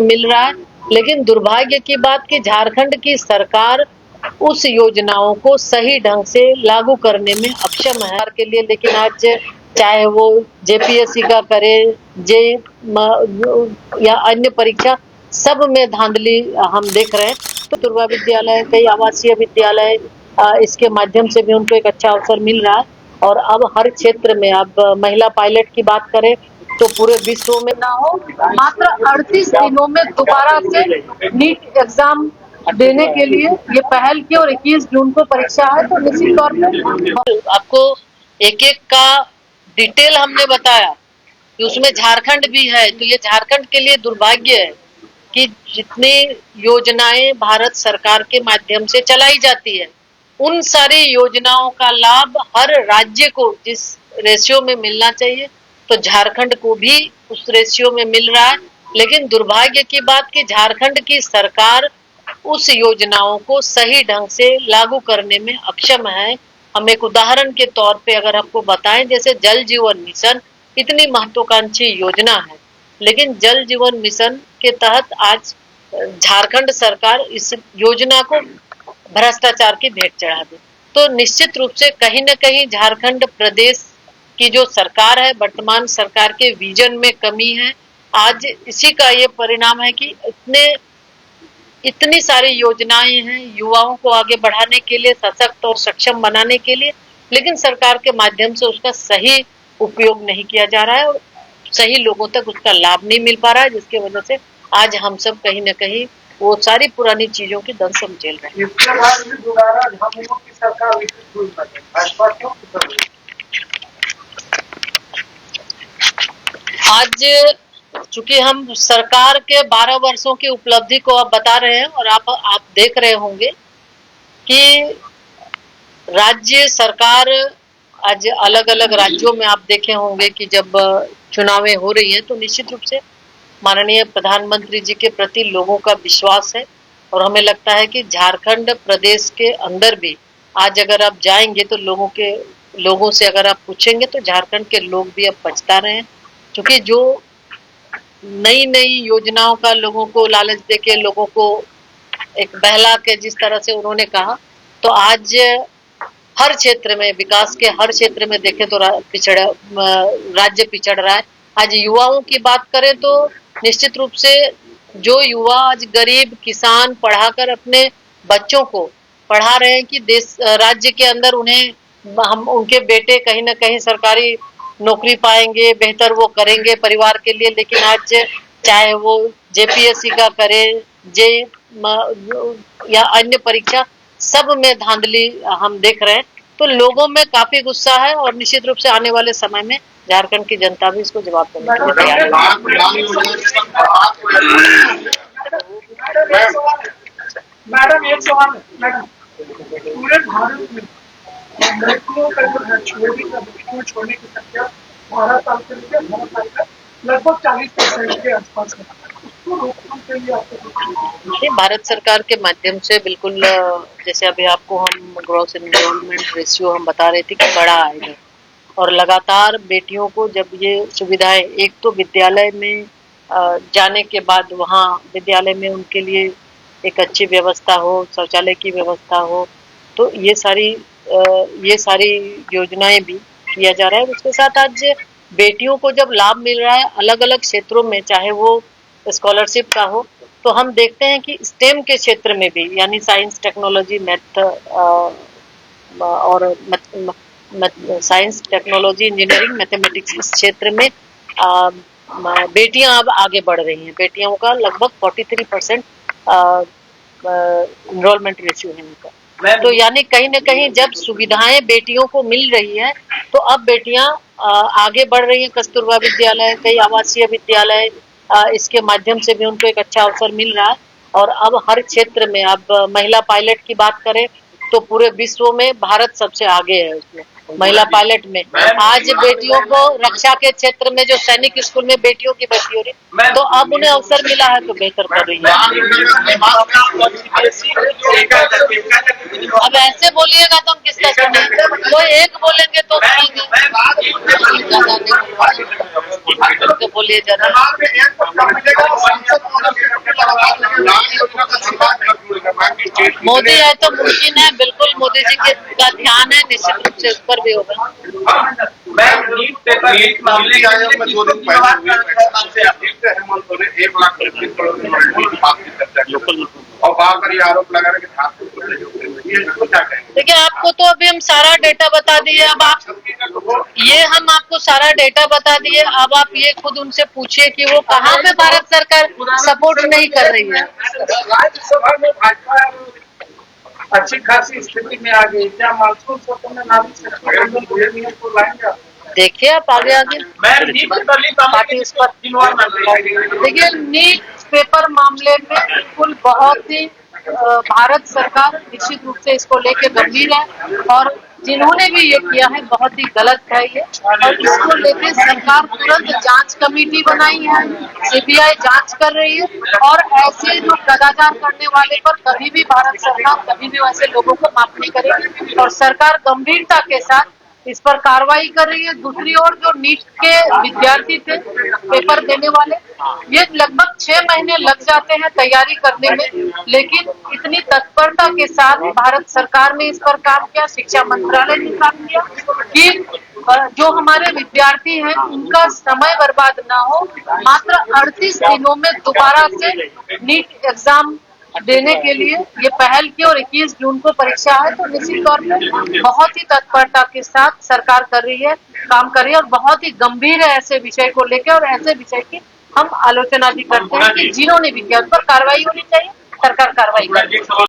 मिल रहा है। लेकिन दुर्भाग्य की बात कि झारखंड की सरकार उस योजनाओं को सही ढंग से लागू करने में अक्षम है के लिए। लेकिन आज चाहे वो जेपीएससी का करे, जे या अन्य परीक्षा, सब में धांधली हम देख रहे हैं। तो कस्तूरबा विद्यालय, कई आवासीय विद्यालय, इसके माध्यम से भी उनको एक अच्छा अवसर मिल रहा है। और अब हर क्षेत्र में, अब महिला पायलट की बात करें तो पूरे विश्व में ना हो, मात्र 38 दिनों में दोबारा से नीट एग्जाम देने के लिए ये पहल की और 21 जून को परीक्षा है। तो निश्चित तौर पे आपको एक एक का डिटेल हमने बताया कि उसमें झारखंड भी है। तो ये झारखंड के लिए दुर्भाग्य है कि जितनी योजनाएं भारत सरकार के माध्यम से चलाई जाती है, उन सारी योजनाओं का लाभ हर राज्य को जिस रेशियो में मिलना चाहिए, तो झारखंड को भी उस रेशियो में मिल रहा है। लेकिन दुर्भाग्य की बात कि झारखंड की सरकार उस योजनाओं को सही ढंग से लागू करने में अक्षम है। हम एक उदाहरण के तौर पे अगर आपको बताएं, जैसे जल जीवन मिशन इतनी महत्वाकांक्षी योजना है, लेकिन जल जीवन मिशन के तहत आज झारखंड सरकार इस योजना को भ्रष्टाचार की भेंट चढ़ा दी। तो निश्चित रूप से कहीं न कहीं झारखंड प्रदेश की जो सरकार है, वर्तमान सरकार के विजन में कमी है। आज इसी का ये परिणाम है कि इतनी सारी योजनाएं हैं युवाओं को आगे बढ़ाने के लिए, सशक्त और सक्षम बनाने के लिए, लेकिन सरकार के माध्यम से उसका सही उपयोग नहीं किया जा रहा है और सही लोगों तक उसका लाभ नहीं मिल पा रहा है, जिसकी वजह से आज हम सब कहीं न कहीं वो सारी पुरानी चीजों की दंश हम झेल रहे हैं। आज चूंकि हम सरकार के 12 वर्षों की उपलब्धि को आप बता रहे हैं और आप देख रहे होंगे कि राज्य सरकार आज अलग-अलग राज्यों में आप देखे होंगे कि जब चुनावें हो रही हैं तो निश्चित रूप से माननीय प्रधानमंत्री जी के प्रति लोगों का विश्वास है। और हमें लगता है कि झारखंड प्रदेश के अंदर भी आज अगर आप जाएंगे तो लोगों से अगर आप पूछेंगे तो झारखंड के लोग भी अब पछता रहे हैं, क्योंकि जो नई योजनाओं का लोगों को लालच देके, लोगों को एक बहला के जिस तरह से उन्होंने कहा, तो आज हर क्षेत्र में, विकास के हर क्षेत्र में देखें तो राज्य पिछड़ रहा है। आज युवाओं की बात करें तो निश्चित रूप से जो युवा आज गरीब किसान पढ़ाकर अपने बच्चों को पढ़ा रहे हैं कि राज्य के अंदर उनके बेटे कहीं न कहीं सरकारी नौकरी पाएंगे, बेहतर वो करेंगे परिवार के लिए। लेकिन आज चाहे वो जेपीएससी का करे, जे या अन्य परीक्षा, सब में धांधली हम देख रहे हैं। तो लोगों में काफी गुस्सा है और निश्चित रूप से आने वाले समय में झारखंड की जनता भी इसको जवाब देने के लिए तैयार है। मैडम एक सवाल है मैडम, पूरे भारत में लड़कियों का जो है छोड़ने की संख्या 12 साल से लेकर 9 साल तक लगभग 40% के आसपास है। उसको रोकने के लिए आपको भारत सरकार के माध्यम से बिल्कुल, जैसे अभी आपको हम ग्रॉस एनरोलमेंट रेशियो हम बता रहे थे कि बड़ा आएगा और लगातार बेटियों को जब ये सुविधाएं, एक तो विद्यालय में जाने के बाद वहाँ विद्यालय में उनके लिए एक अच्छी व्यवस्था हो, शौचालय की व्यवस्था हो, तो ये सारी योजनाएं भी किया जा रहा है। उसके साथ आज बेटियों को जब लाभ मिल रहा है अलग-अलग क्षेत्रों में, चाहे वो स्कॉलरशिप का हो, तो हम देखते हैं कि स्टेम के क्षेत्र में भी, यानी साइंस, टेक्नोलॉजी, मैथ और साइंस, टेक्नोलॉजी, इंजीनियरिंग, मैथमेटिक्स, इस क्षेत्र में बेटियां अब आगे बढ़ रही हैं। बेटियों का लगभग 43% एनरोलमेंट रेशियो है उनका। तो यानी कहीं न कहीं जब सुविधाएं बेटियों को मिल रही है तो अब बेटियां आगे बढ़ रही हैं। कस्तूरबा विद्यालय, कई आवासीय विद्यालय, इसके माध्यम से भी उनको एक अच्छा अवसर मिल रहा है। और अब हर क्षेत्र में, अब महिला पायलट की बात करें तो पूरे विश्व में भारत सबसे आगे है उसमें। महिला पायलट में। आज बेटियों को रक्षा के क्षेत्र में जो सैनिक स्कूल में बेटियों की भर्ती हो रही, तो अब उन्हें अवसर मिला है तो बेहतर कर रही है। अब ऐसे बोलिएगा तो हम किसका सुनेंगे? कोई एक बोलेंगे तो सुनेंगे, बोलिए ज्यादा। मोदी है तो मुमकिन है, बिल्कुल मोदी जी के का ध्यान है, निश्चित रूप से उस पर भी होगा। नीति आयोग में 2 दिन पहले हेमंत सोरेन 1 लाख 33 करोड़ की बात की चर्चा की और बार बार ये आरोप लगा रहे कि देखिए, आपको तो अभी हम सारा डेटा बता दिए। अब आप हम आपको सारा डेटा बता दिए। अब आप ये खुद उनसे पूछिए कि वो कहाँ पे भारत सरकार सपोर्ट नहीं कर रही है। राज्यसभा में भाजपा अच्छी खासी स्थिति में आ गई, क्या मानसून सत्र में नागरिक शक्ति को लाएंगे? देखिए आप आगे पार्टी इस पर। देखिए, नीट पेपर मामले में बिल्कुल बहुत ही भारत सरकार निश्चित रूप से इसको लेके गंभीर है और जिन्होंने भी ये किया है बहुत ही गलत है ये, और इसको लेके सरकार तुरंत जांच कमेटी बनाई है, सीबीआई जांच कर रही है और ऐसे जो कदाचार करने वाले पर कभी भी भारत सरकार कभी भी वैसे लोगों को माफ नहीं करेगी और सरकार गंभीरता के साथ इस पर कार्रवाई कर रही है। दूसरी ओर जो नीट के विद्यार्थी थे पेपर देने वाले, ये लगभग 6 महीने लग जाते हैं तैयारी करने में, लेकिन इतनी तत्परता के साथ भारत सरकार ने इस पर काम किया, शिक्षा मंत्रालय ने काम किया कि जो हमारे विद्यार्थी हैं उनका समय बर्बाद ना हो। मात्र 38 दिनों में दोबारा से नीट एग्जाम देने के लिए ये पहल की और 21 जून को परीक्षा है, तो निश्चित तौर पे बहुत ही तत्परता के साथ सरकार कर रही है, काम कर रही है और बहुत ही गंभीर है ऐसे विषय को लेकर, और ऐसे विषय की हम आलोचना भी करते हैं कि जिन्होंने भी किया उस पर कार्रवाई होनी चाहिए, सरकार कार्रवाई करे।